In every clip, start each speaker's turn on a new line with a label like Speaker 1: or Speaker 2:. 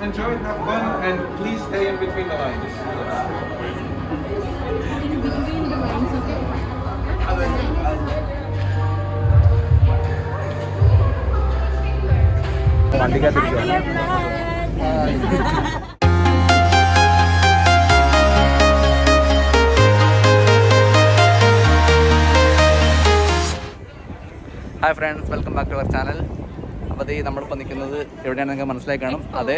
Speaker 1: enjoy, have fun, and please stay in between the lines.
Speaker 2: Between the lines, okay?
Speaker 3: Hi friends, welcome back to our channel. അപ്പോൾ ഇത് നമ്മളിപ്പോൾ നിൽക്കുന്നത് എവിടെയാണ് നിങ്ങൾക്ക് മനസ്സിലായി കാണും. അതെ,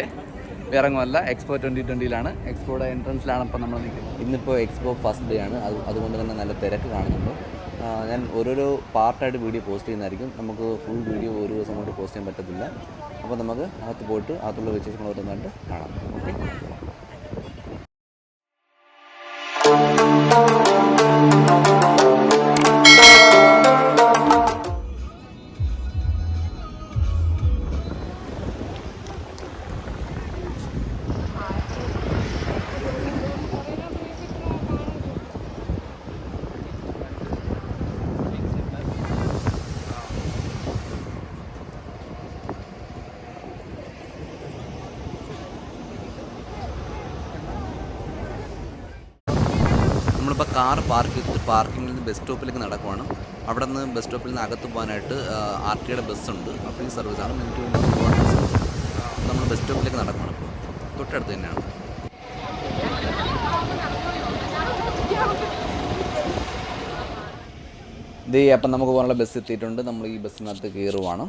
Speaker 3: വേറെങ്ങുമല്ല, എക്സ്പോ 2020യിലാണ്. എക്സ്പോയുടെ എൻട്രൻസിലാണ് ഇപ്പോൾ നമ്മൾ നിൽക്കുന്നത്. ഇന്നിപ്പോൾ എക്സ്പോ ഫസ്റ്റ് ഡേ ആണ്. അതുകൊണ്ട് തന്നെ നല്ല തിരക്ക് കാണുന്നുണ്ട്. ഞാൻ ഓരോരോ പാർട്ടായിട്ട് വീഡിയോ പോസ്റ്റ് ചെയ്യുന്നതായിരിക്കും. നമുക്ക് ഫുൾ വീഡിയോ ഒരു ദിവസം കൊണ്ട് പോസ്റ്റ് ചെയ്യാൻ പറ്റത്തില്ല. അപ്പോൾ നമുക്ക് അകത്ത് പോയിട്ട് അകത്തുള്ള വിശേഷങ്ങൾ ഓരോന്നായിട്ട് കാണാം. ഓക്കെ. നമ്മളിപ്പോൾ കാർ പാർക്ക് ചെയ്തിട്ട് പാർക്കിങ്ങിൽ നിന്ന് ബസ് സ്റ്റോപ്പിലേക്ക് നടക്കുവാണ്. അവിടെ നിന്ന് ബസ് സ്റ്റോപ്പിൽ നിന്ന് അകത്ത് പോകാനായിട്ട് RTയുടെ ബസ്സുണ്ട്. ഫ്രീ സർവീസാണ്. മിനിറ്റ് ഒരുപാട് ബസ്സുണ്ട്. നമ്മൾ ബസ് സ്റ്റോപ്പിലേക്ക് നടക്കുവാണ്. ഇപ്പോൾ തൊട്ടടുത്ത് തന്നെയാണ്. അപ്പം നമുക്ക് പോകാനുള്ള ബസ് എത്തിയിട്ടുണ്ട്. നമ്മൾ ഈ ബസ്സിനകത്ത് കയറുവാണ്.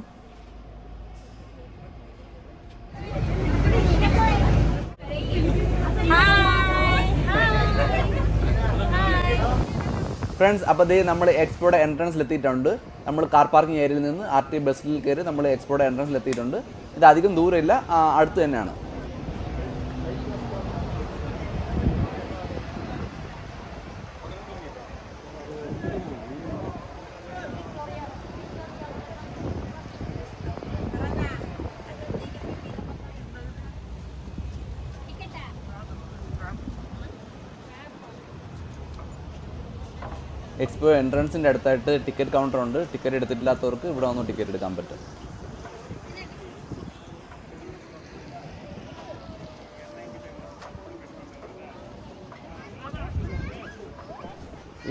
Speaker 3: ഫ്രണ്ട്സ്, അപ്പോൾ നമ്മൾ എക്സ്പോയുടെ എൻട്രൻസിലെത്തിയിട്ടുണ്ട്. നമ്മൾ കാർ പാർക്കിംഗ് ഏരിയയിൽ നിന്ന് RT ബസ്സിൽ കയറി നമ്മൾ എക്സ്പോയുടെ എൻട്രൻസിലെത്തിയിട്ടുണ്ട്. ഇത് അധികം ദൂരമില്ല, അടുത്ത് തന്നെയാണ്. എക്സ്പോ എൻട്രൻസിൻ്റെ അടുത്തായിട്ട് ടിക്കറ്റ് കൗണ്ടർ ഉണ്ട്. ടിക്കറ്റ് എടുത്തിട്ടില്ലാത്തവർക്ക് ഇവിടെ വന്ന് ടിക്കറ്റ് എടുക്കാൻ പറ്റും.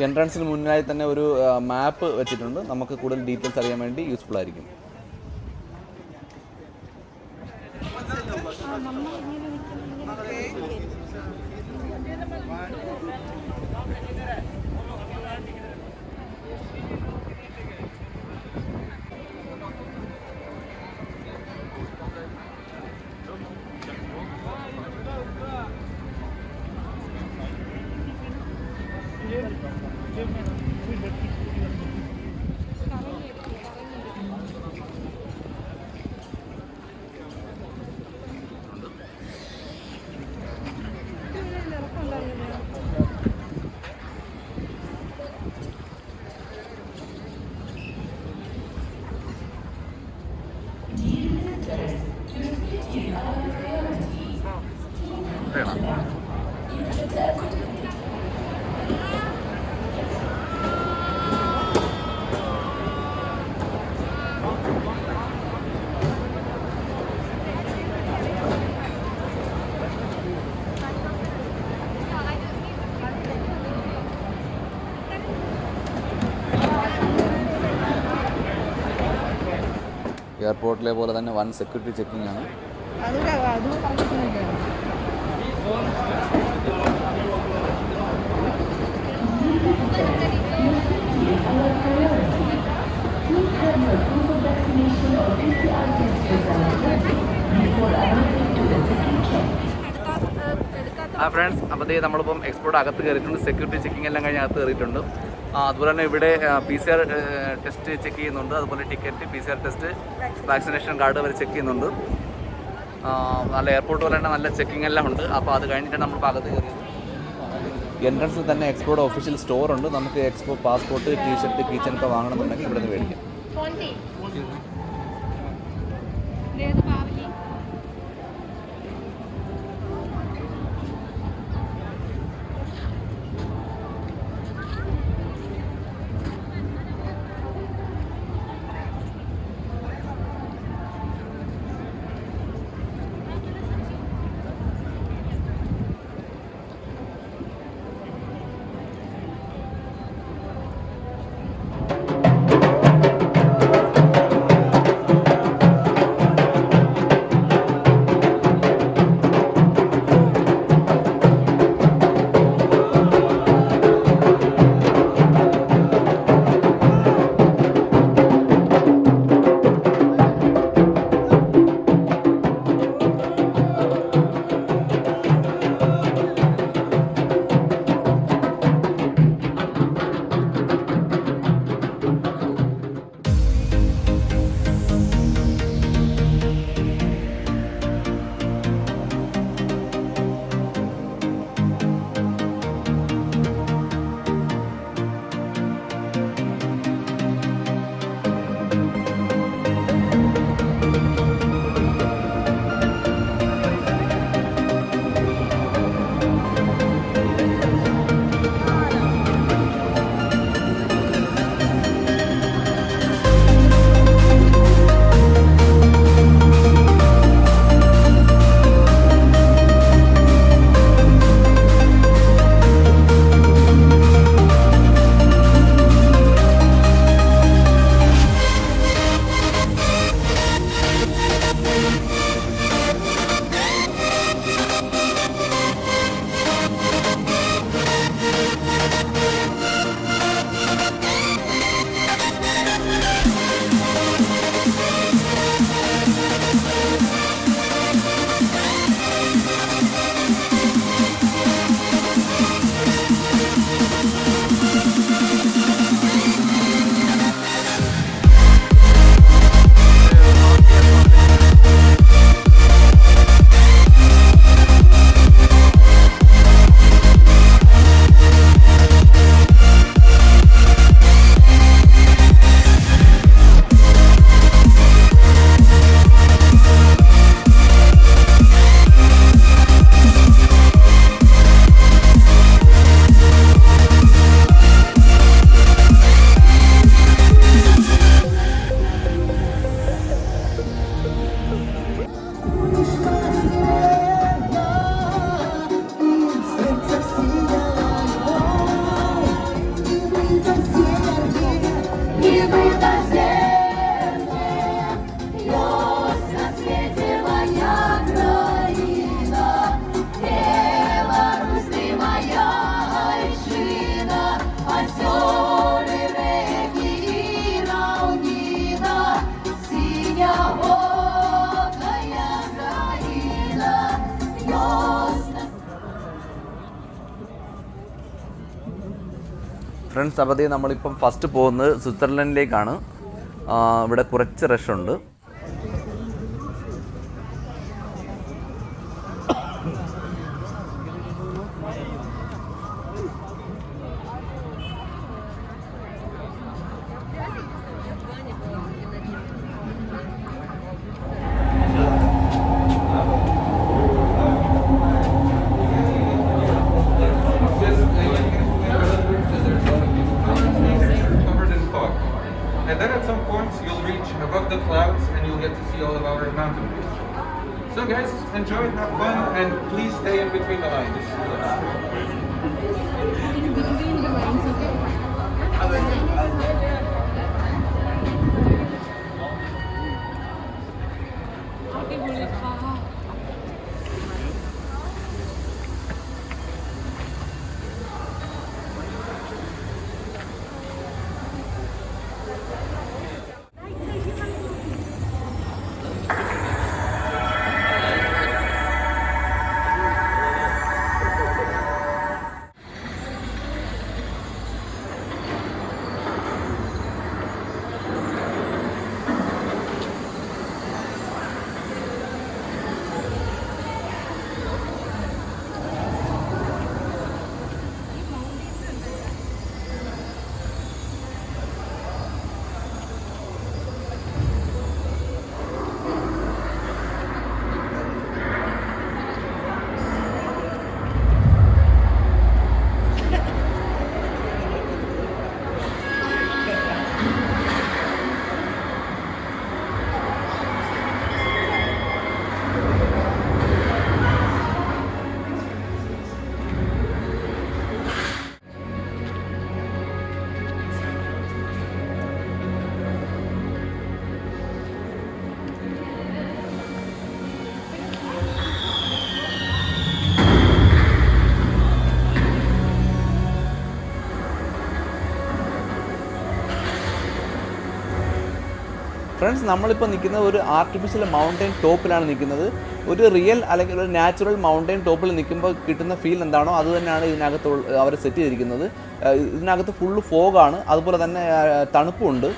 Speaker 3: എൻട്രൻസിന് മുന്നിലായി തന്നെ ഒരു മാപ്പ് വെച്ചിട്ടുണ്ട്. നമുക്ക് കൂടുതൽ ഡീറ്റെയിൽസ് അറിയാൻ വേണ്ടി യൂസ്ഫുൾ ആയിരിക്കും. എയർപോർട്ടിലെ പോലെ തന്നെ വൺ സെക്യൂരിറ്റി ചെക്കിംഗ് ആണ്. ഫ്രണ്ട്സ്, അപ്പോൾ നമ്മളിപ്പം എക്സ്പോയുടെ അകത്ത് കയറിയിട്ടുണ്ട്. സെക്യൂരിറ്റി ചെക്കിംഗ് എല്ലാം കഴിഞ്ഞ് അകത്ത് കയറിയിട്ടുണ്ട്. അതുപോലെ തന്നെ ഇവിടെ PCR ടെസ്റ്റ് ചെക്ക് ചെയ്യുന്നുണ്ട്. അതുപോലെ ticket, PCR test, vaccination card വരെ ചെക്ക് ചെയ്യുന്നുണ്ട്. നല്ല എയർപോർട്ട് പോലെ തന്നെ നല്ല ചെക്കിംഗ് എല്ലാം ഉണ്ട്. അപ്പോൾ അത് കഴിഞ്ഞിട്ടാണ് നമ്മൾ അകത്ത് കയറിയത്. എൻട്രൻസിൽ തന്നെ എക്സ്പോയുടെ ഒഫീഷ്യൽ സ്റ്റോർ ഉണ്ട്. നമുക്ക് എക്സ്പോ പാസ്പോർട്ട്, ടീഷർട്ട്, കീച്ചൻ ഒക്കെ വാങ്ങണമെന്നുണ്ടെങ്കിൽ ഇവിടെ നിന്ന് മേടിക്കാം. ഫ്രണ്ട്സ്, അപ്പോൾ നമ്മളിപ്പം ഫസ്റ്റ് പോകുന്നത് സ്വിറ്റ്സർലൻഡിലേക്കാണ്. ഇവിടെ കുറച്ച് റഷുണ്ട്.
Speaker 1: And then at some points you'll reach above the clouds and you'll get to see all of our mountain views. So guys, enjoy, have fun, and please stay in between the lines.
Speaker 2: In between the lines, okay?
Speaker 3: Friends, നമ്മളിപ്പോൾ നിൽക്കുന്നത് ഒരു artificial mountain ടോപ്പിലാണ് നിൽക്കുന്നത്. ഒരു real അല്ലെങ്കിൽ ഒരു natural mountain ടോപ്പിൽ നിൽക്കുമ്പോൾ കിട്ടുന്ന ഫീൽ എന്താണോ അത് തന്നെയാണ് ഇതിനകത്ത് അവർ സെറ്റ് ചെയ്തിരിക്കുന്നത്. ഇതിനകത്ത് ഫുള്ള് ഫോഗാണ്, അതുപോലെ തന്നെ തണുപ്പുണ്ട്.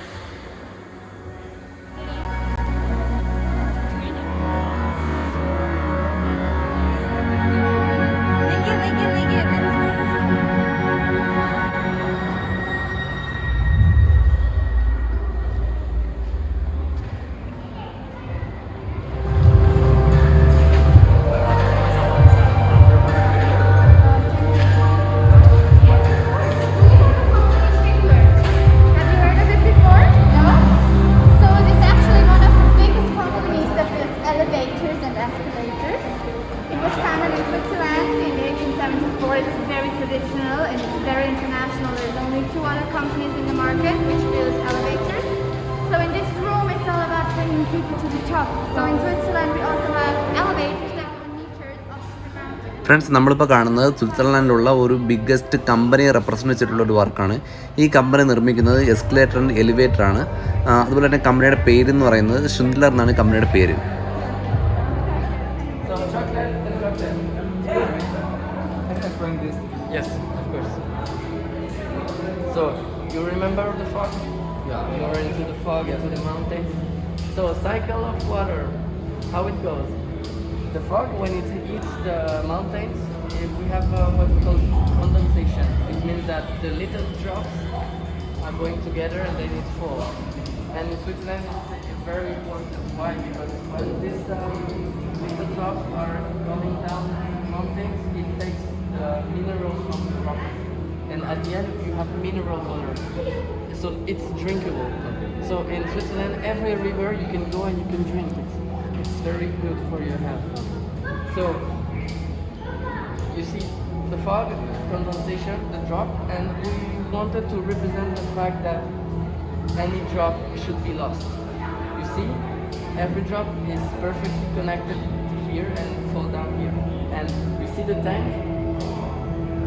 Speaker 3: ഫ്രണ്ട്സ്, നമ്മളിപ്പോൾ കാണുന്നത് സ്വിറ്റ്സർലാൻഡിലുള്ള ഒരു ബിഗ്ഗസ്റ്റ് കമ്പനിയെ റെപ്രസെൻ്റ് ചെയ്തിട്ടുള്ള ഒരു വർക്കാണ്. ഈ കമ്പനി നിർമ്മിക്കുന്നത് എസ്കലേറ്റർ ആൻഡ് എലിവേറ്റർ ആണ്. അതുപോലെ തന്നെ കമ്പനിയുടെ പേരെന്ന് പറയുന്നത് ഷിൻഡ്ലർ എന്നാണ് കമ്പനിയുടെ പേര്.
Speaker 4: Yes, of course. So, you remember the fog? Yeah. You are into the fog, into the mountains. So, cycle of water, how it goes. The fog, when it hits the mountains, we have what's called condensation. It means that the little drops are going together and then it falls. And in Switzerland, it's very important. Why? Because when these little drops are coming down mountains, it takes the minerals from the rock. And at the end, you have mineral water. So it's drinkable. So in Switzerland, every river you can go and you can drink it. It's very good for your health. So you see the fog, condensation, the drop, and we wanted to represent the fact that any drop should be lost. You see, every drop is perfectly connected here and fall down here. And you see the tank?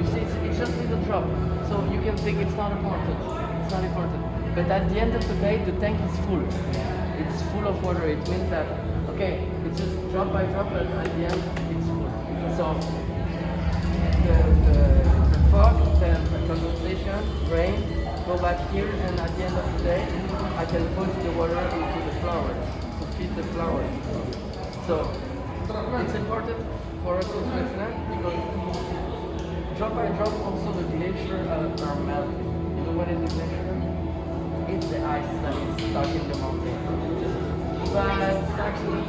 Speaker 4: You see, it's just a little drop. So you can think it's not important. It's not important. But at the end of the day, the tank is full. It's full of water. It means that, okay, it's just drop by drop, but at the end, it's full. So the fog, the condensation, rain, go back here, and at the end of the day, I can push the water into the flowers to feed the flowers. So it's important for us in Switzerland because drop by drop also the glacier are melting. You know what is a glacier? It's the ice that is stuck in the mountain. But actually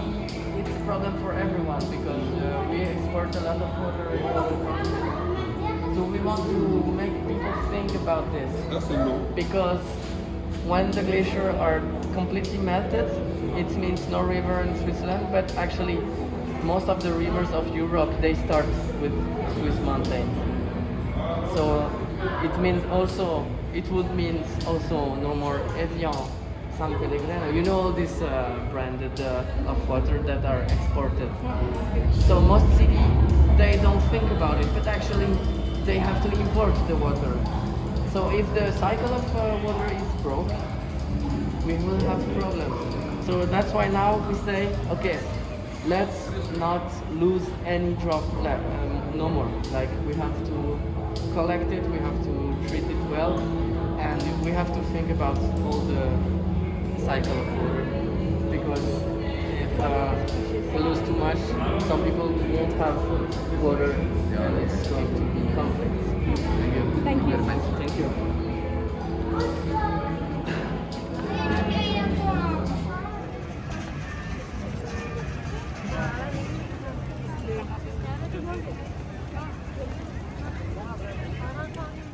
Speaker 4: it's a problem for everyone because we export a lot of water in other countries. So we want to make people think about this. Because when the glaciers are completely melted, it means no river in Switzerland, but actually most of the rivers of Europe, they start with Swiss mountains. So it means also, it would mean also no more Evian, San Pellegrino. You know all these branded of water that are exported. So most cities, they don't think about it, but actually they have to import the water. So if the cycle of water is broke, we will have problems. So that's why now we say, okay, let's not lose any drop, no more. Like we have to collect it, we have to treat it well, and we have to think about all the cycle of water. Because if we lose too much, some people won't have water, and it's going to be conflicts. Thank you.
Speaker 2: Thank you.
Speaker 4: Very much. Thank you.
Speaker 2: Thank you.